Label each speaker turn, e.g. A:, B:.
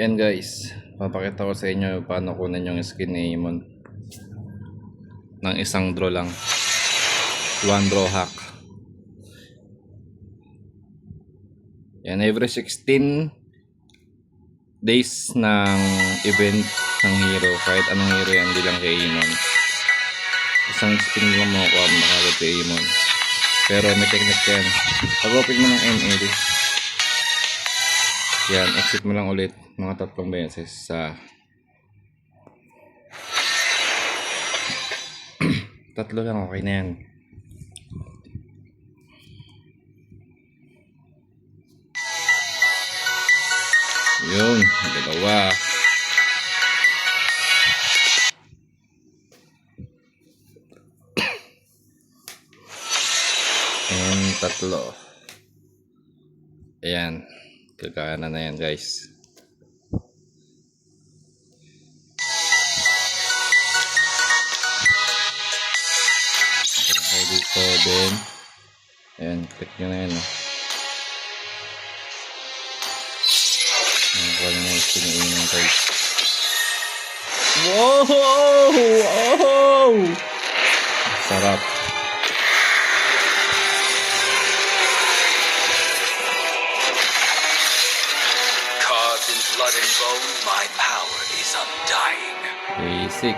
A: Yan guys, papakita ko sa inyo paano kunin yung skin ni Amon ng isang draw lang. One draw hack. Yan, every 16 days ng event ng hero, kahit anong hero yan, hindi lang kay Amon. Isang skin lang makukuha mo makagad kay Amon. Pero may technique yan. Pag open mo ng ML, yan, exit mo lang ulit mga 3 beses sa 3 lang, okay na yan. Yun, 2. And 3. Ayan, kagana na yan guys. Okay, dito din. Ayan, click nyo na yan. Wala na yung sinainang guys. Wow! Oh! Sarap.
B: Carved in blood and bone, my power is undying.
A: Basic.